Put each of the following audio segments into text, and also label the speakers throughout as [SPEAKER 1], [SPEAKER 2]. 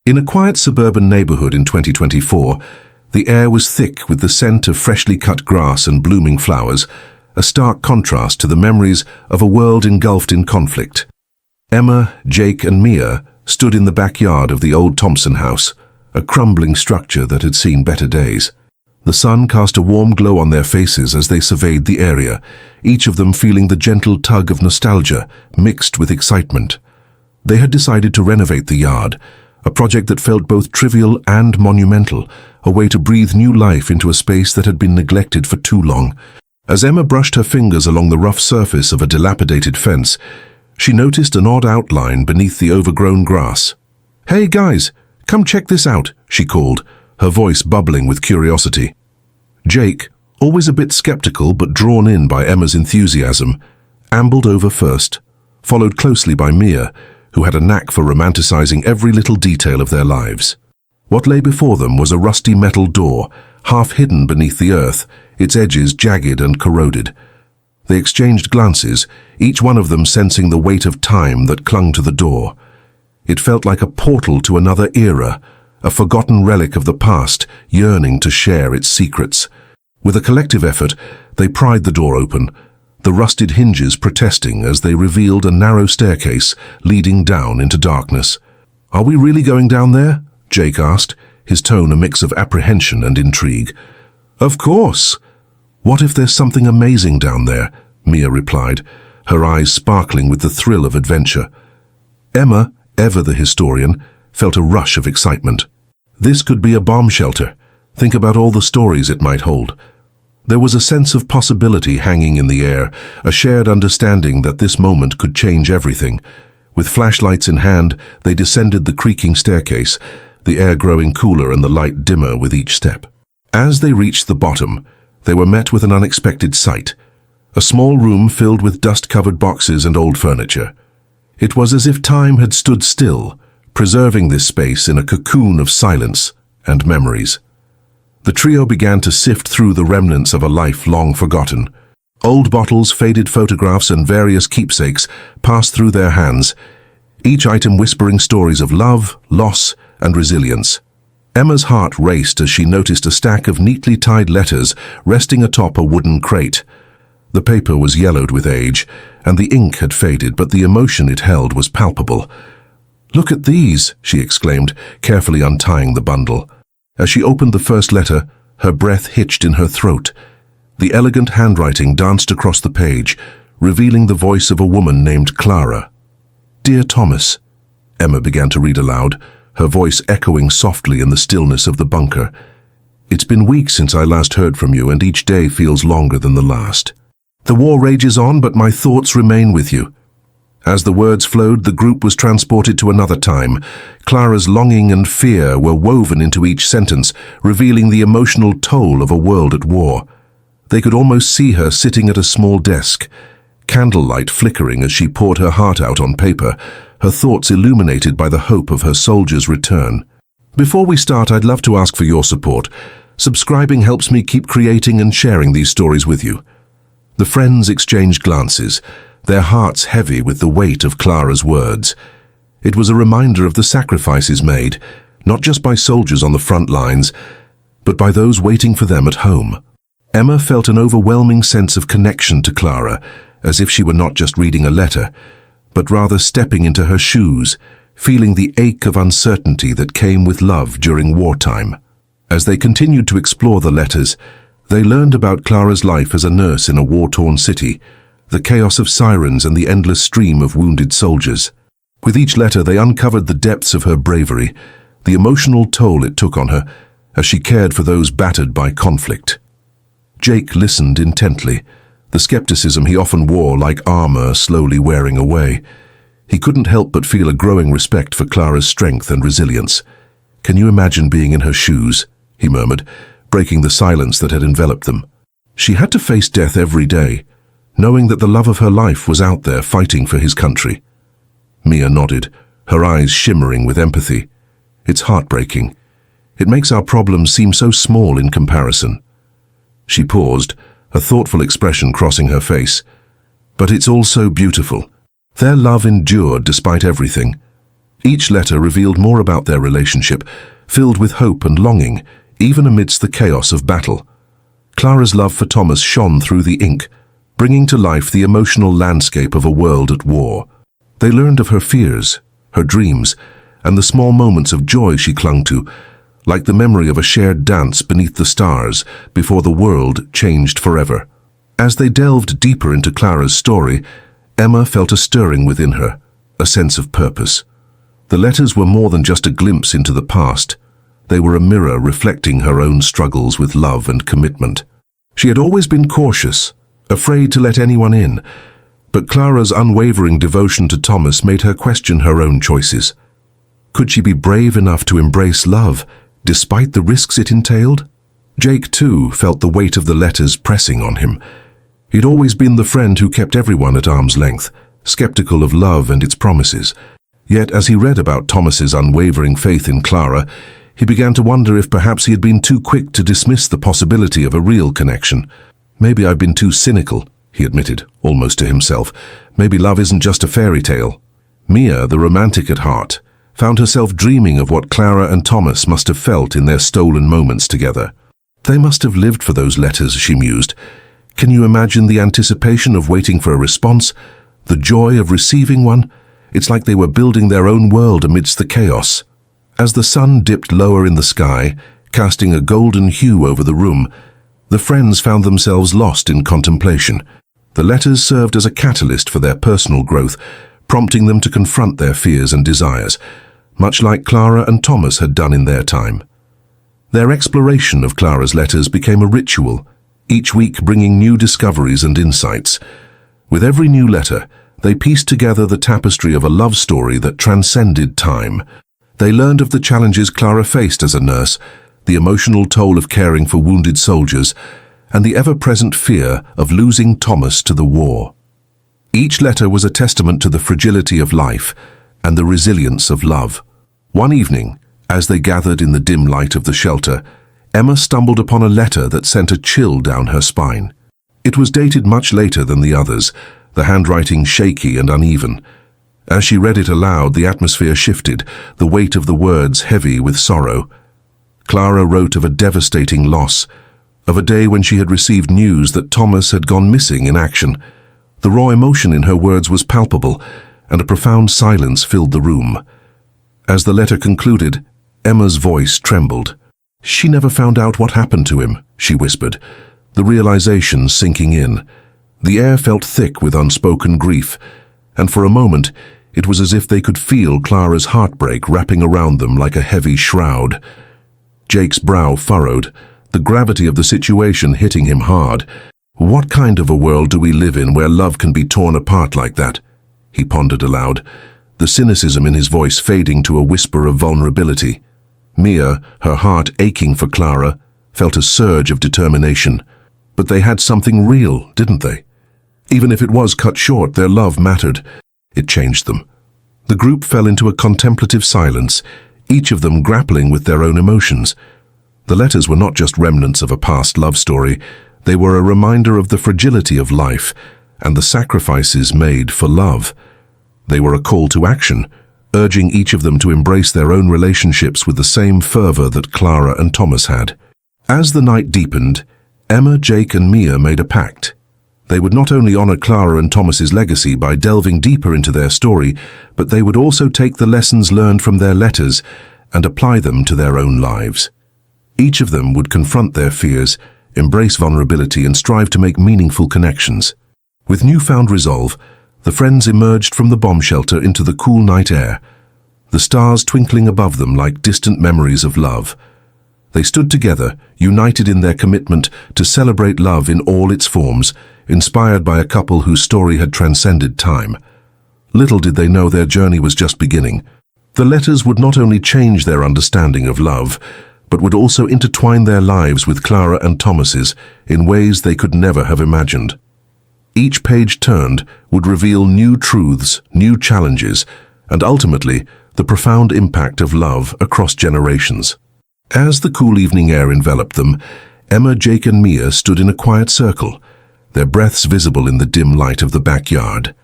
[SPEAKER 1] In a quiet suburban neighborhood in 2024, the air was thick with the scent of freshly cut grass and blooming flowers, a stark contrast to the memories of a world engulfed in conflict. Emma, Jake, and Mia stood in the backyard of the old Thompson house, a crumbling structure that had seen better days. The sun cast a warm glow on their faces as they surveyed the area, each of them feeling the gentle tug of nostalgia mixed with excitement. They had decided to renovate the yard, a project that felt both trivial and monumental, a way to breathe new life into a space that had been neglected for too long. As Emma brushed her fingers along the rough surface of a dilapidated fence, she noticed an odd outline beneath the overgrown grass. "Hey guys, come check this out," she called, her voice bubbling with curiosity. Jake, always a bit skeptical but drawn in by Emma's enthusiasm, ambled over first, followed closely by Mia, who had a knack for romanticizing every little detail of their lives. What lay before them was a rusty metal door, half hidden beneath the earth, its edges jagged and corroded. They exchanged glances, each one of them sensing the weight of time that clung to the door. It felt like a portal to another era, a forgotten relic of the past, yearning to share its secrets. With a collective effort, they pried the door open, the rusted hinges protesting as they revealed a narrow staircase leading down into darkness. "Are we really going down there?" Jake asked, his tone a mix of apprehension and intrigue. "Of course. What if there's something amazing down there?" Mia replied, her eyes sparkling with the thrill of adventure. Emma, ever the historian, felt a rush of excitement. This could be a bomb shelter. Think about all the stories it might hold. There was a sense of possibility hanging in the air, a shared understanding that this moment could change everything. With flashlights in hand, they descended the creaking staircase, the air growing cooler and the light dimmer with each step. As they reached the bottom, they were met with an unexpected sight. A small room filled with dust-covered boxes and old furniture. It was as if time had stood still, preserving this space in a cocoon of silence and memories. The trio began to sift through the remnants of a life long forgotten. Old bottles, faded photographs, and various keepsakes passed through their hands, each item whispering stories of love, loss, and resilience. Emma's heart raced as she noticed a stack of neatly tied letters resting atop a wooden crate. The paper was yellowed with age, and the ink had faded, but the emotion it held was palpable. "Look at these," she exclaimed, carefully untying the bundle. As she opened the first letter, her breath hitched in her throat. The elegant handwriting danced across the page, revealing the voice of a woman named Clara. "Dear Thomas," Emma began to read aloud, her voice echoing softly in the stillness of the bunker. "It's been weeks since I last heard from you, and each day feels longer than the last. The war rages on, but my thoughts remain with you." As the words flowed, the group was transported to another time. Clara's longing and fear were woven into each sentence, revealing the emotional toll of a world at war. They could almost see her sitting at a small desk, candlelight flickering as she poured her heart out on paper, her thoughts illuminated by the hope of her soldiers' return. Before we start, I'd love to ask for your support. Subscribing helps me keep creating and sharing these stories with you. The friends exchanged glances, their hearts heavy with the weight of Clara's words. It was a reminder of the sacrifices made, not just by soldiers on the front lines, but by those waiting for them at home. Emma felt an overwhelming sense of connection to Clara, as if she were not just reading a letter, but rather stepping into her shoes, feeling the ache of uncertainty that came with love during wartime. As they continued to explore the letters, they learned about Clara's life as a nurse in a war-torn city, the chaos of sirens and the endless stream of wounded soldiers. With each letter, they uncovered the depths of her bravery, the emotional toll it took on her as she cared for those battered by conflict. Jake listened intently, the skepticism he often wore like armor slowly wearing away. He couldn't help but feel a growing respect for Clara's strength and resilience. "Can you imagine being in her shoes?" he murmured, breaking the silence that had enveloped them. She had to face death every day, knowing that the love of her life was out there fighting for his country. Mia nodded, her eyes shimmering with empathy. "It's heartbreaking. It makes our problems seem so small in comparison." She paused, a thoughtful expression crossing her face. "But it's also beautiful. Their love endured despite everything. Each letter revealed more about their relationship, filled with hope and longing, even amidst the chaos of battle. Clara's love for Thomas shone through the ink, bringing to life the emotional landscape of a world at war. They learned of her fears, her dreams, and the small moments of joy she clung to, like the memory of a shared dance beneath the stars before the world changed forever. As they delved deeper into Clara's story, Emma felt a stirring within her, a sense of purpose. The letters were more than just a glimpse into the past. They were a mirror reflecting her own struggles with love and commitment. She had always been cautious, afraid to let anyone in, but Clara's unwavering devotion to Thomas made her question her own choices. Could she be brave enough to embrace love, despite the risks it entailed? Jake, too, felt the weight of the letters pressing on him. He'd always been the friend who kept everyone at arm's length, skeptical of love and its promises. Yet, as he read about Thomas's unwavering faith in Clara, he began to wonder if perhaps he had been too quick to dismiss the possibility of a real connection. "Maybe I've been too cynical," he admitted, almost to himself. "Maybe love isn't just a fairy tale." Mia, the romantic at heart, found herself dreaming of what Clara and Thomas must have felt in their stolen moments together. They must have lived for those letters, she mused. Can you imagine the anticipation of waiting for a response, the joy of receiving one? It's like they were building their own world amidst the chaos. As the sun dipped lower in the sky, casting a golden hue over the room, the friends found themselves lost in contemplation. The letters served as a catalyst for their personal growth, prompting them to confront their fears and desires, much like Clara and Thomas had done in their time. Their exploration of Clara's letters became a ritual, each week bringing new discoveries and insights. With every new letter, they pieced together the tapestry of a love story that transcended time. They learned of the challenges Clara faced as a nurse, the emotional toll of caring for wounded soldiers, and the ever-present fear of losing Thomas to the war. Each letter was a testament to the fragility of life and the resilience of love. One evening, as they gathered in the dim light of the shelter, Emma stumbled upon a letter that sent a chill down her spine. It was dated much later than the others, the handwriting shaky and uneven. As she read it aloud, the atmosphere shifted, the weight of the words heavy with sorrow. Clara wrote of a devastating loss, of a day when she had received news that Thomas had gone missing in action. The raw emotion in her words was palpable, and a profound silence filled the room. As the letter concluded, Emma's voice trembled. "She never found out what happened to him," she whispered, the realization sinking in. The air felt thick with unspoken grief, and for a moment it was as if they could feel Clara's heartbreak wrapping around them like a heavy shroud. Jake's brow furrowed, the gravity of the situation hitting him hard. "What kind of a world do we live in where love can be torn apart like that?" he pondered aloud, the cynicism in his voice fading to a whisper of vulnerability. Mia, her heart aching for Clara, felt a surge of determination. But they had something real, didn't they? Even if it was cut short, their love mattered. It changed them. The group fell into a contemplative silence, each of them grappling with their own emotions. The letters were not just remnants of a past love story. They were a reminder of the fragility of life and the sacrifices made for love. They were a call to action, urging each of them to embrace their own relationships with the same fervor that Clara and Thomas had. As the night deepened, Emma, Jake, and Mia made a pact. They would not only honor Clara and Thomas's legacy by delving deeper into their story, but they would also take the lessons learned from their letters and apply them to their own lives. Each of them would confront their fears, embrace vulnerability, and strive to make meaningful connections. With newfound resolve, the friends emerged from the bomb shelter into the cool night air, the stars twinkling above them like distant memories of love. They stood together, united in their commitment to celebrate love in all its forms, inspired by a couple whose story had transcended time. Little did they know their journey was just beginning. The letters would not only change their understanding of love, but would also intertwine their lives with Clara and Thomas's in ways they could never have imagined. Each page turned would reveal new truths, new challenges, and ultimately the profound impact of love across generations. As the cool evening air enveloped them, Emma, Jake, and Mia stood in a quiet circle, their breaths visible in the dim light of the backyard.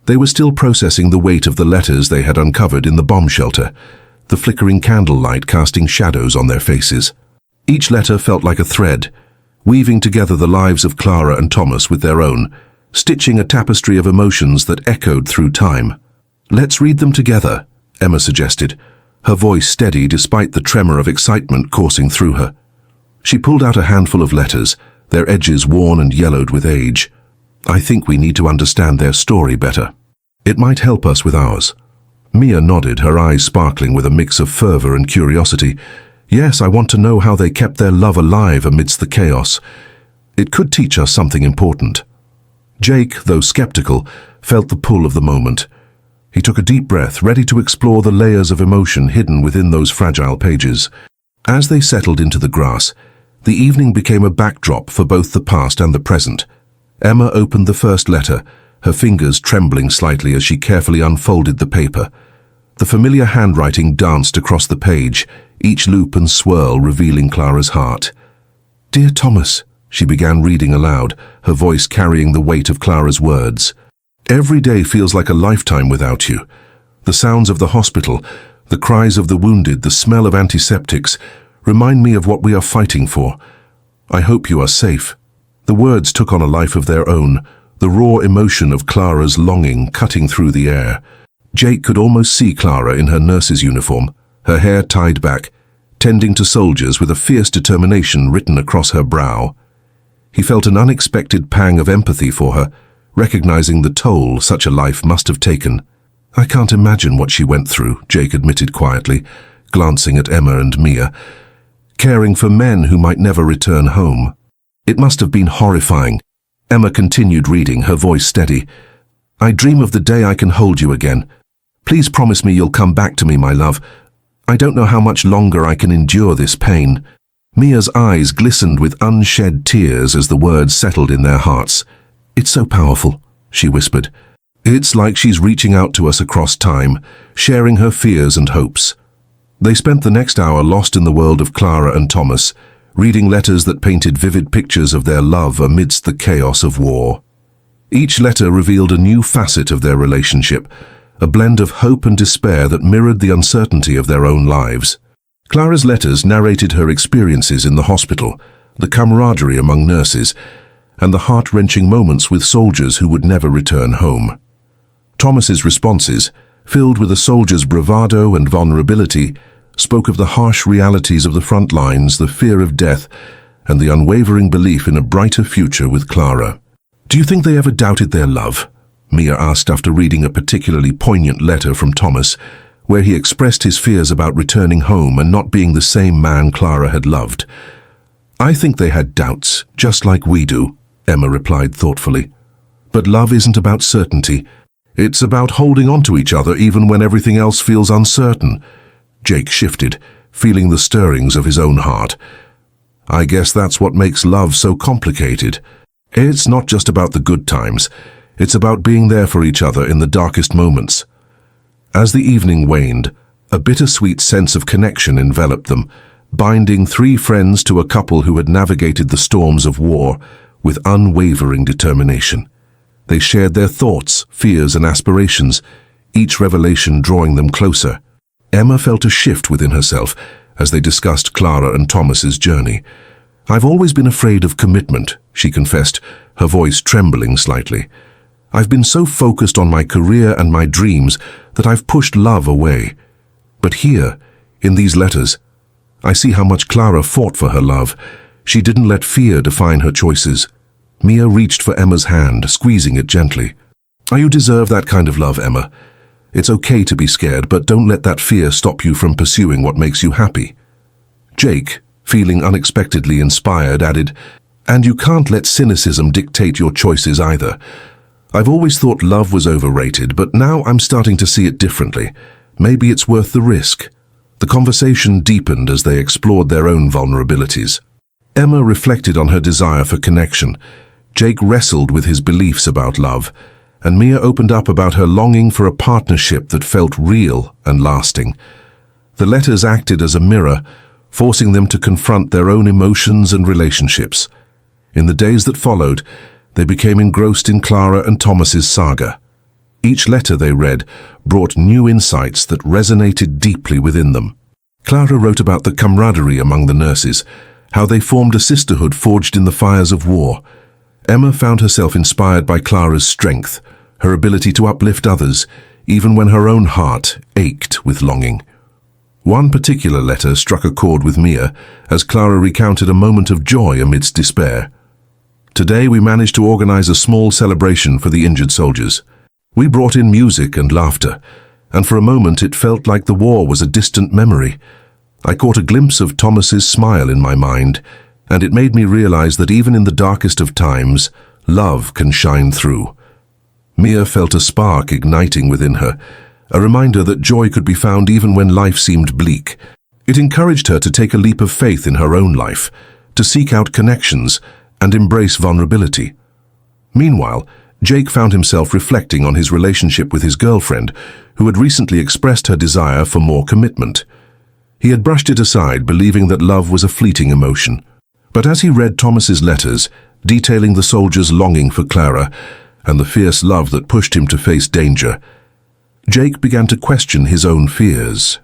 [SPEAKER 1] They were still processing the weight of the letters they had uncovered in the bomb shelter, the flickering candlelight casting shadows on their faces. Each letter felt like a thread, weaving together the lives of Clara and Thomas with their own, stitching a tapestry of emotions that echoed through time. "Let's read them together," Emma suggested, her voice steady despite the tremor of excitement coursing through her. She pulled out a handful of letters, their edges worn and yellowed with age. "I think we need to understand their story better. It might help us with ours." Mia nodded, her eyes sparkling with a mix of fervor and curiosity. "Yes, I want to know how they kept their love alive amidst the chaos. It could teach us something important." Jake, though skeptical, felt the pull of the moment. He took a deep breath, ready to explore the layers of emotion hidden within those fragile pages. As they settled into the grass, the evening became a backdrop for both the past and the present. Emma opened the first letter, her fingers trembling slightly as she carefully unfolded the paper. The familiar handwriting danced across the page, each loop and swirl revealing Clara's heart. "Dear Thomas," she began reading aloud, her voice carrying the weight of Clara's words. "Every day feels like a lifetime without you. The sounds of the hospital, the cries of the wounded, the smell of antiseptics remind me of what we are fighting for. I hope you are safe." The words took on a life of their own, the raw emotion of Clara's longing cutting through the air. Jake could almost see Clara in her nurse's uniform, her hair tied back, tending to soldiers with a fierce determination written across her brow. He felt an unexpected pang of empathy for her, recognizing the toll such a life must have taken. "I can't imagine what she went through," Jake admitted quietly, glancing at Emma and Mia. "Caring for men who might never return home. It must have been horrifying." Emma continued reading, her voice steady. "I dream of the day I can hold you again. Please promise me you'll come back to me, my love. I don't know how much longer I can endure this pain." Mia's eyes glistened with unshed tears as the words settled in their hearts. "It's so powerful," she whispered. "It's like she's reaching out to us across time, sharing her fears and hopes." They spent the next hour lost in the world of Clara and Thomas, reading letters that painted vivid pictures of their love amidst the chaos of war. Each letter revealed a new facet of their relationship, a blend of hope and despair that mirrored the uncertainty of their own lives. Clara's letters narrated her experiences in the hospital, the camaraderie among nurses, and the heart-wrenching moments with soldiers who would never return home. Thomas's responses, filled with a soldier's bravado and vulnerability, spoke of the harsh realities of the front lines, the fear of death, and the unwavering belief in a brighter future with Clara. "Do you think they ever doubted their love?" Mia asked after reading a particularly poignant letter from Thomas, where he expressed his fears about returning home and not being the same man Clara had loved. "I think they had doubts, just like we do," Emma replied thoughtfully. "But love isn't about certainty. It's about holding on to each other even when everything else feels uncertain." Jake shifted, feeling the stirrings of his own heart. "I guess that's what makes love so complicated. It's not just about the good times. It's about being there for each other in the darkest moments." As the evening waned, a bittersweet sense of connection enveloped them, binding three friends to a couple who had navigated the storms of war with unwavering determination. They shared their thoughts, fears, and aspirations, each revelation drawing them closer. Emma felt a shift within herself as they discussed Clara and Thomas's journey. "I've always been afraid of commitment," she confessed, her voice trembling slightly. "I've been so focused on my career and my dreams that I've pushed love away. But here, in these letters, I see how much Clara fought for her love. She didn't let fear define her choices." Mia reached for Emma's hand, squeezing it gently. "You deserve that kind of love, Emma. It's okay to be scared, but don't let that fear stop you from pursuing what makes you happy." Jake, feeling unexpectedly inspired, added, "And you can't let cynicism dictate your choices either. I've always thought love was overrated, but now I'm starting to see it differently. Maybe it's worth the risk." The conversation deepened as they explored their own vulnerabilities. Emma reflected on her desire for connection. Jake wrestled with his beliefs about love, and Mia opened up about her longing for a partnership that felt real and lasting. The letters acted as a mirror, forcing them to confront their own emotions and relationships. In the days that followed, they became engrossed in Clara and Thomas's saga. Each letter they read brought new insights that resonated deeply within them. Clara wrote about the camaraderie among the nurses, how they formed a sisterhood forged in the fires of war. Emma found herself inspired by Clara's strength, her ability to uplift others, even when her own heart ached with longing. One particular letter struck a chord with Mia as Clara recounted a moment of joy amidst despair. "Today we managed to organize a small celebration for the injured soldiers. We brought in music and laughter, and for a moment it felt like the war was a distant memory. I caught a glimpse of Thomas's smile in my mind, and it made me realize that even in the darkest of times, love can shine through." Mia felt a spark igniting within her, a reminder that joy could be found even when life seemed bleak. It encouraged her to take a leap of faith in her own life, to seek out connections and embrace vulnerability. Meanwhile, Jake found himself reflecting on his relationship with his girlfriend, who had recently expressed her desire for more commitment. He had brushed it aside, believing that love was a fleeting emotion. But as he read Thomas's letters, detailing the soldiers' longing for Clara and the fierce love that pushed him to face danger, Jake began to question his own fears.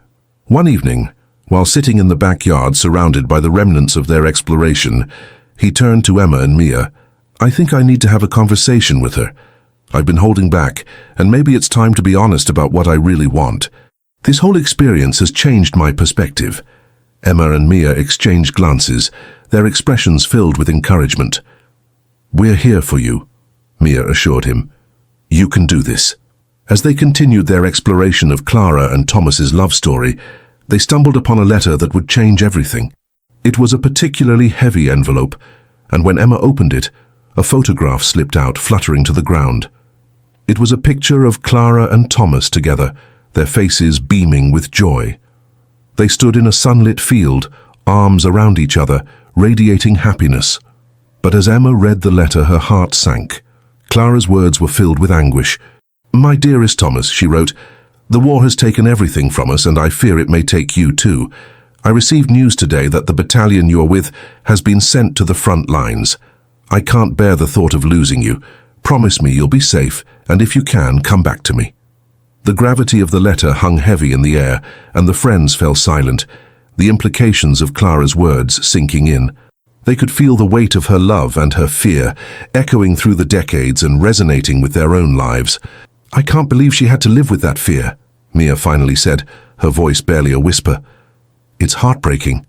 [SPEAKER 1] One evening, while sitting in the backyard surrounded by the remnants of their exploration, he turned to Emma and Mia. "I think I need to have a conversation with her. I've been holding back, and maybe it's time to be honest about what I really want. This whole experience has changed my perspective." Emma and Mia exchanged glances, their expressions filled with encouragement. "We're here for you," Mia assured him. "You can do this." As they continued their exploration of Clara and Thomas's love story, they stumbled upon a letter that would change everything. It was a particularly heavy envelope, and when Emma opened it, a photograph slipped out, fluttering to the ground. It was a picture of Clara and Thomas together, their faces beaming with joy. They stood in a sunlit field, arms around each other, radiating happiness. But as Emma read the letter, her heart sank. Clara's words were filled with anguish. "My dearest Thomas," she wrote, "the war has taken everything from us, and I fear it may take you too. I received news today that the battalion you're with has been sent to the front lines. I can't bear the thought of losing you. Promise me you'll be safe, and if you can, come back to me." The gravity of the letter hung heavy in the air, and the friends fell silent, the implications of Clara's words sinking in. They could feel the weight of her love and her fear, echoing through the decades and resonating with their own lives. "I can't believe she had to live with that fear," Mia finally said, her voice barely a whisper. "It's heartbreaking."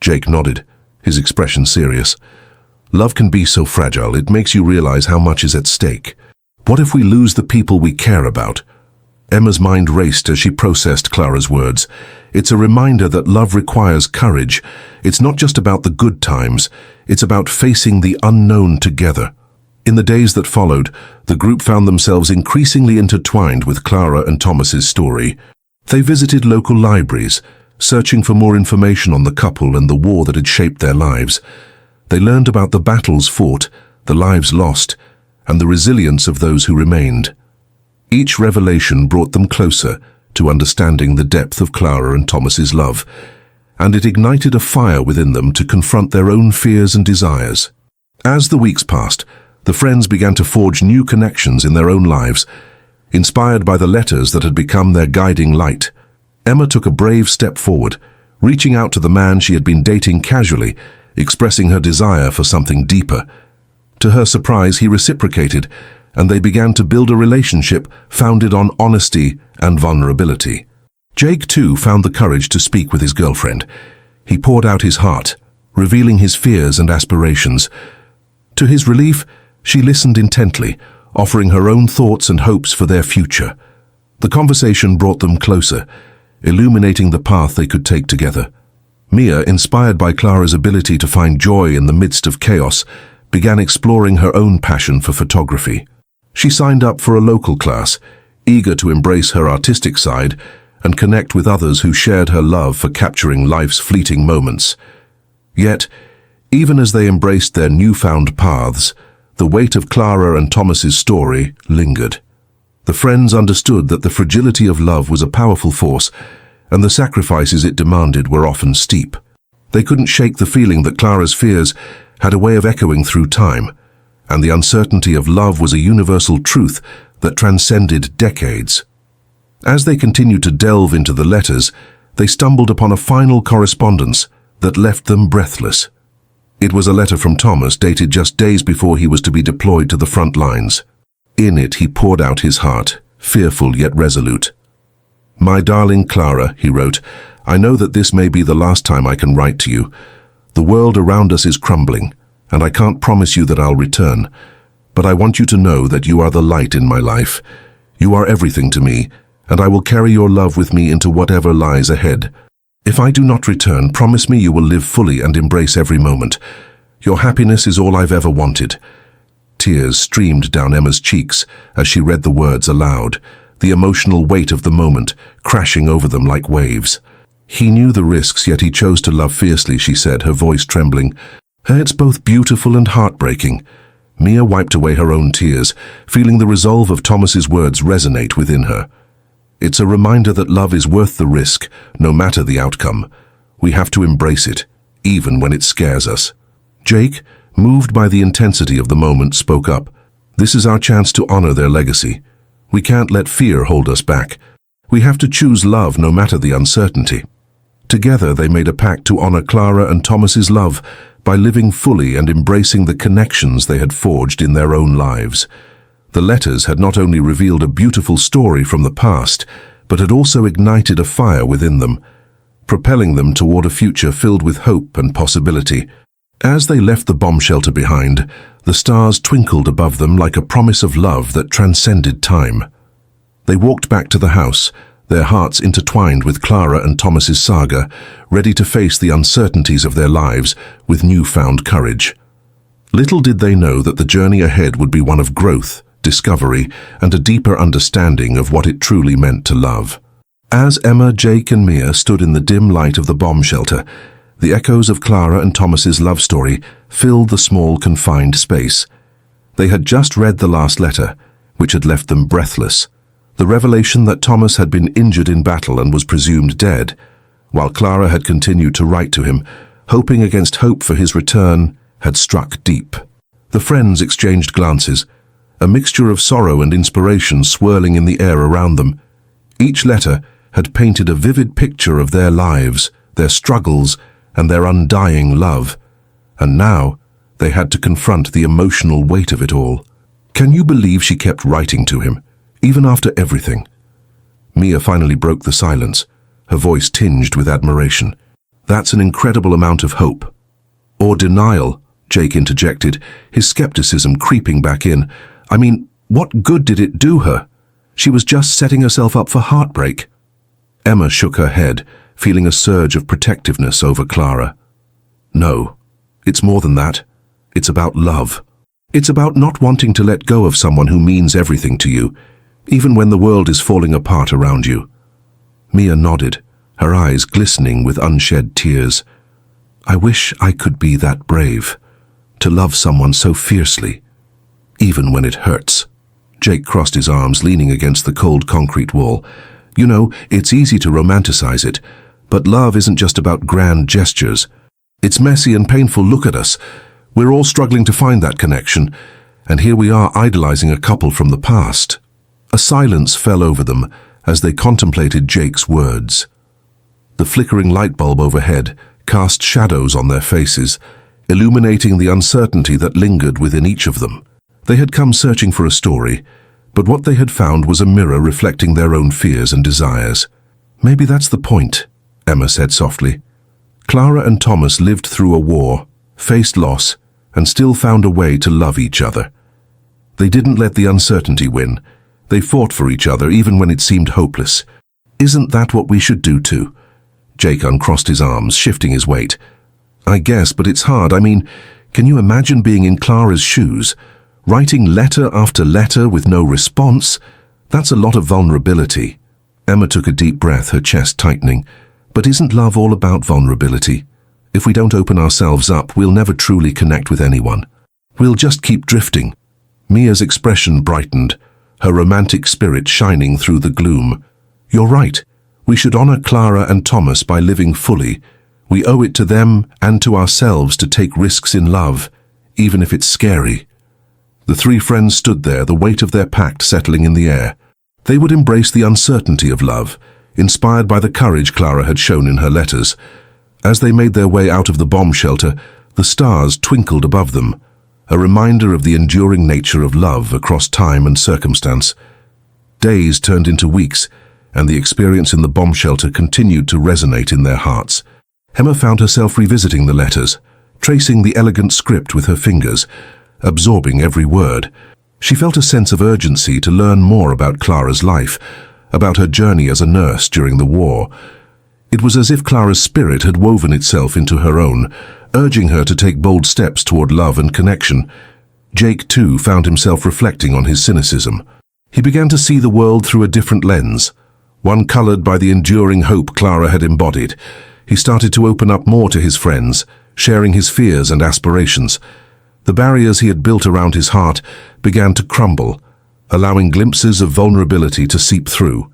[SPEAKER 1] Jake nodded, his expression serious. "Love can be so fragile, it makes you realize how much is at stake. What if we lose the people we care about?" Emma's mind raced as she processed Clara's words. It's a reminder that love requires courage. It's not just about the good times, it's about facing the unknown together. In the days that followed, the group found themselves increasingly intertwined with Clara and Thomas's story. They visited local libraries, searching for more information on the couple and the war that had shaped their lives. They learned about the battles fought, the lives lost, and the resilience of those who remained. Each revelation brought them closer to understanding the depth of Clara and Thomas's love, and it ignited a fire within them to confront their own fears and desires. As the weeks passed, the friends began to forge new connections in their own lives, inspired by the letters that had become their guiding light. Emma took a brave step forward, reaching out to the man she had been dating casually, expressing her desire for something deeper. To her surprise, he reciprocated, and they began to build a relationship founded on honesty and vulnerability. Jake, too, found the courage to speak with his girlfriend. He poured out his heart, revealing his fears and aspirations. To his relief, she listened intently, offering her own thoughts and hopes for their future. The conversation brought them closer, illuminating the path they could take together. Mia, inspired by Clara's ability to find joy in the midst of chaos, began exploring her own passion for photography. She signed up for a local class, eager to embrace her artistic side and connect with others who shared her love for capturing life's fleeting moments. Yet, even as they embraced their newfound paths, the weight of Clara and Thomas's story lingered. The friends understood that the fragility of love was a powerful force, and the sacrifices it demanded were often steep. They couldn't shake the feeling that Clara's fears had a way of echoing through time, and the uncertainty of love was a universal truth that transcended decades. As they continued to delve into the letters, they stumbled upon a final correspondence that left them breathless. It was a letter from Thomas dated just days before he was to be deployed to the front lines. In it, he poured out his heart, fearful yet resolute. "My darling Clara," he wrote, "I know that this may be the last time I can write to you. The world around us is crumbling, and I can't promise you that I'll return. But I want you to know that you are the light in my life. You are everything to me, and I will carry your love with me into whatever lies ahead. If I do not return, promise me you will live fully and embrace every moment. Your happiness is all I've ever wanted." Tears streamed down Emma's cheeks as she read the words aloud, the emotional weight of the moment crashing over them like waves. "He knew the risks, yet he chose to love fiercely," she said, her voice trembling. "It's both beautiful and heartbreaking." Mia wiped away her own tears, feeling the resolve of Thomas's words resonate within her. It's a reminder that love is worth the risk, no matter the outcome. We have to embrace it, even when it scares us. Jake, moved by the intensity of the moment, spoke up. "This is our chance to honor their legacy. We can't let fear hold us back. We have to choose love no matter the uncertainty." Together they made a pact to honor Clara and Thomas's love by living fully and embracing the connections they had forged in their own lives. The letters had not only revealed a beautiful story from the past, but had also ignited a fire within them, propelling them toward a future filled with hope and possibility. As they left the bomb shelter behind, the stars twinkled above them like a promise of love that transcended time. They walked back to the house, their hearts intertwined with Clara and Thomas's saga, ready to face the uncertainties of their lives with newfound courage. Little did they know that the journey ahead would be one of growth, discovery, and a deeper understanding of what it truly meant to love. As Emma, Jake, and Mia stood in the dim light of the bomb shelter, the echoes of Clara and Thomas's love story filled the small, confined space. They had just read the last letter, which had left them breathless. The revelation that Thomas had been injured in battle and was presumed dead, while Clara had continued to write to him, hoping against hope for his return, had struck deep. The friends exchanged glances, a mixture of sorrow and inspiration swirling in the air around them. Each letter had painted a vivid picture of their lives, their struggles, and their undying love. And now they had to confront the emotional weight of it all. Can you believe she kept writing to him, even after everything? Mia finally broke the silence, her voice tinged with admiration. "That's an incredible amount of hope." "Or denial," Jake interjected, his skepticism creeping back in. "I mean, what good did it do her? She was just setting herself up for heartbreak." Emma shook her head, feeling a surge of protectiveness over Clara. "No, it's more than that. It's about love. It's about not wanting to let go of someone who means everything to you, even when the world is falling apart around you." Mia nodded, her eyes glistening with unshed tears. "I wish I could be that brave, to love someone so fiercely, even when it hurts." Jake crossed his arms, leaning against the cold concrete wall. "You know, it's easy to romanticize it, but love isn't just about grand gestures. It's messy and painful. Look at us. We're all struggling to find that connection, and here we are idolizing a couple from the past." A silence fell over them as they contemplated Jake's words. The flickering light bulb overhead cast shadows on their faces, illuminating the uncertainty that lingered within each of them. They had come searching for a story, but what they had found was a mirror reflecting their own fears and desires. "Maybe that's the point," Emma said softly. Clara and Thomas lived through a war, faced loss, and still found a way to love each other. They didn't let the uncertainty win. They fought for each other even when it seemed hopeless. "Isn't that what we should do too?" Jake uncrossed his arms, shifting his weight. "I guess, but it's hard. I mean, can you imagine being in Clara's shoes? Writing letter after letter with no response? That's a lot of vulnerability." Emma took a deep breath, her chest tightening. "But isn't love all about vulnerability? If we don't open ourselves up, we'll never truly connect with anyone. We'll just keep drifting." Mia's expression brightened, her romantic spirit shining through the gloom. "You're right. We should honor Clara and Thomas by living fully. We owe it to them and to ourselves to take risks in love, even if it's scary." The three friends stood there, the weight of their pact settling in the air. They would embrace the uncertainty of love, inspired by the courage Clara had shown in her letters. As they made their way out of the bomb shelter, the stars twinkled above them, a reminder of the enduring nature of love across time and circumstance. Days turned into weeks, and the experience in the bomb shelter continued to resonate in their hearts. Emma found herself revisiting the letters, tracing the elegant script with her fingers, absorbing every word. She felt a sense of urgency to learn more about Clara's life, about her journey as a nurse during the war. It was as if Clara's spirit had woven itself into her own, urging her to take bold steps toward love and connection. Jake, too, found himself reflecting on his cynicism. He began to see the world through a different lens, one colored by the enduring hope Clara had embodied. He started to open up more to his friends, sharing his fears and aspirations. The barriers he had built around his heart began to crumble, allowing glimpses of vulnerability to seep through.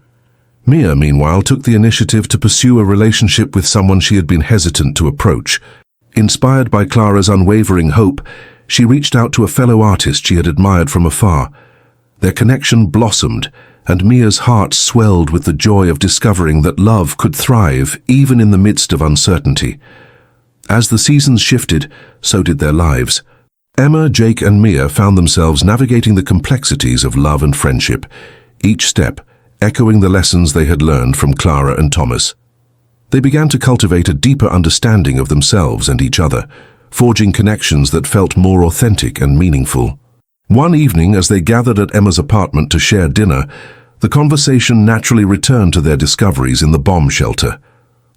[SPEAKER 1] Mia, meanwhile, took the initiative to pursue a relationship with someone she had been hesitant to approach. Inspired by Clara's unwavering hope, she reached out to a fellow artist she had admired from afar. Their connection blossomed, and Mia's heart swelled with the joy of discovering that love could thrive even in the midst of uncertainty. As the seasons shifted, so did their lives. Emma, Jake, and Mia found themselves navigating the complexities of love and friendship, each step echoing the lessons they had learned from Clara and Thomas. They began to cultivate a deeper understanding of themselves and each other, forging connections that felt more authentic and meaningful. One evening, as they gathered at Emma's apartment to share dinner, the conversation naturally returned to their discoveries in the bomb shelter.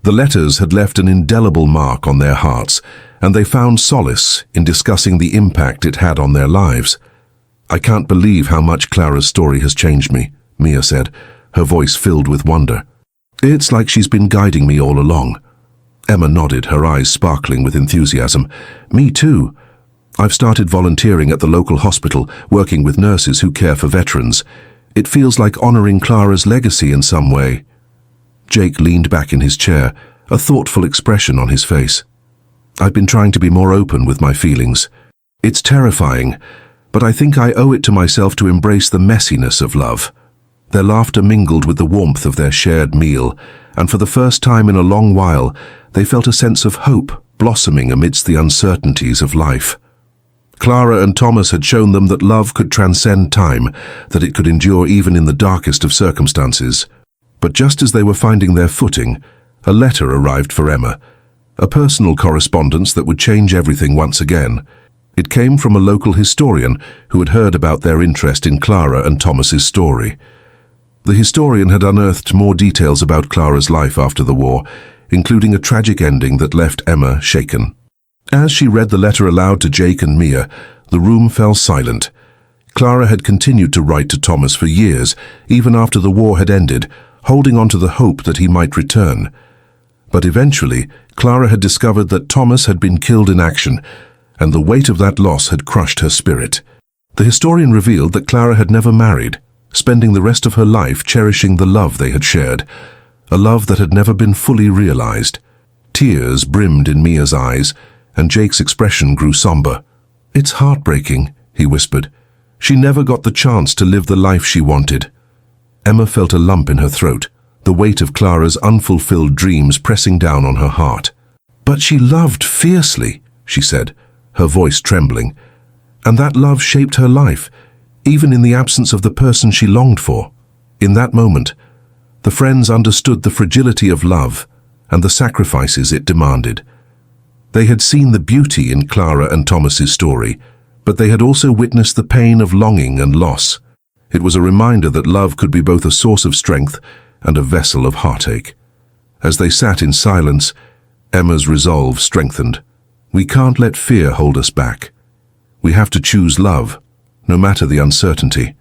[SPEAKER 1] The letters had left an indelible mark on their hearts, and they found solace in discussing the impact it had on their lives. "I can't believe how much Clara's story has changed me," Mia said, her voice filled with wonder. "It's like she's been guiding me all along." Emma nodded, her eyes sparkling with enthusiasm. "Me too. I've started volunteering at the local hospital, working with nurses who care for veterans. It feels like honoring Clara's legacy in some way." Jake leaned back in his chair, a thoughtful expression on his face. "I've been trying to be more open with my feelings. It's terrifying, but I think I owe it to myself to embrace the messiness of love." Their laughter mingled with the warmth of their shared meal, and for the first time in a long while, they felt a sense of hope blossoming amidst the uncertainties of life. Clara and Thomas had shown them that love could transcend time, that it could endure even in the darkest of circumstances. But just as they were finding their footing, a letter arrived for Emma, a personal correspondence that would change everything once again. It came from a local historian who had heard about their interest in Clara and Thomas's story. The historian had unearthed more details about Clara's life after the war, including a tragic ending that left Emma shaken. As she read the letter aloud to Jake and Mia, the room fell silent. Clara had continued to write to Thomas for years, even after the war had ended, holding on to the hope that he might return. But eventually, Clara had discovered that Thomas had been killed in action, and the weight of that loss had crushed her spirit. The historian revealed that Clara had never married, spending the rest of her life cherishing the love they had shared, a love that had never been fully realized. Tears brimmed in Mia's eyes, and Jake's expression grew somber. "It's heartbreaking," he whispered. "She never got the chance to live the life she wanted." Emma felt a lump in her throat, the weight of Clara's unfulfilled dreams pressing down on her heart. "But she loved fiercely," she said, her voice trembling. "And that love shaped her life, even in the absence of the person she longed for." In that moment, the friends understood the fragility of love and the sacrifices it demanded. They had seen the beauty in Clara and Thomas's story, but they had also witnessed the pain of longing and loss. It was a reminder that love could be both a source of strength and a vessel of heartache. As they sat in silence, Emma's resolve strengthened. "We can't let fear hold us back. We have to choose love, no matter the uncertainty."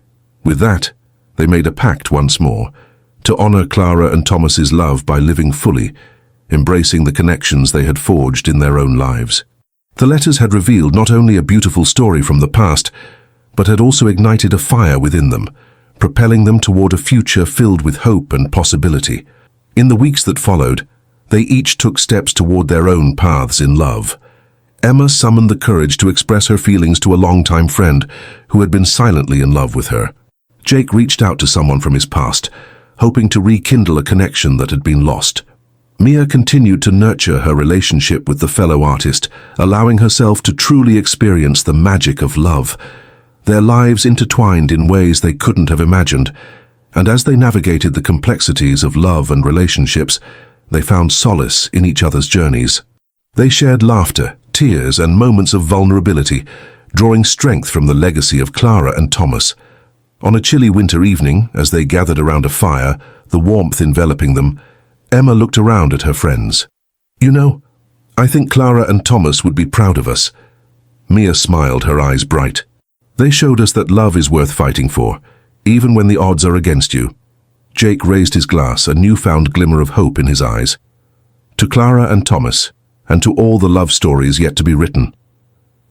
[SPEAKER 1] With that, they made a pact once more, to honor Clara and Thomas's love by living fully, embracing the connections they had forged in their own lives. The letters had revealed not only a beautiful story from the past, but had also ignited a fire within them, propelling them toward a future filled with hope and possibility. In the weeks that followed, they each took steps toward their own paths in love. Emma summoned the courage to express her feelings to a longtime friend who had been silently in love with her. Jake reached out to someone from his past, hoping to rekindle a connection that had been lost. Mia continued to nurture her relationship with the fellow artist, allowing herself to truly experience the magic of love. Their lives intertwined in ways they couldn't have imagined, and as they navigated the complexities of love and relationships, they found solace in each other's journeys. They shared laughter, tears, and moments of vulnerability, drawing strength from the legacy of Clara and Thomas. On a chilly winter evening, as they gathered around a fire, the warmth enveloping them, Emma looked around at her friends. "You know, I think Clara and Thomas would be proud of us." Mia smiled, her eyes bright. "They showed us that love is worth fighting for, even when the odds are against you." Jake raised his glass, a newfound glimmer of hope in his eyes. "To Clara and Thomas, and to all the love stories yet to be written."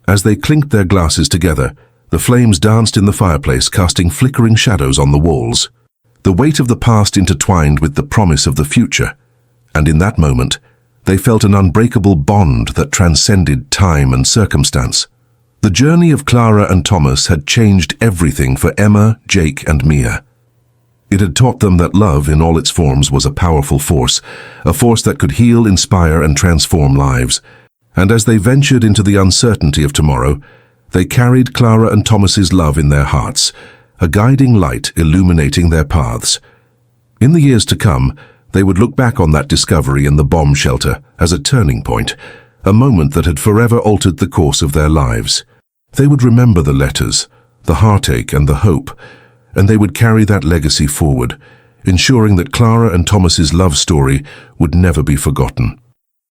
[SPEAKER 1] As they clinked their glasses together, the flames danced in the fireplace, casting flickering shadows on the walls. The weight of the past intertwined with the promise of the future, and in that moment, they felt an unbreakable bond that transcended time and circumstance. The journey of Clara and Thomas had changed everything for Emma, Jake, and Mia. It had taught them that love in all its forms was a powerful force, a force that could heal, inspire, and transform lives. And as they ventured into the uncertainty of tomorrow, they carried Clara and Thomas's love in their hearts, a guiding light illuminating their paths. In the years to come, they would look back on that discovery in the bomb shelter as a turning point, a moment that had forever altered the course of their lives. They would remember the letters, the heartache, and the hope, and they would carry that legacy forward, ensuring that Clara and Thomas's love story would never be forgotten.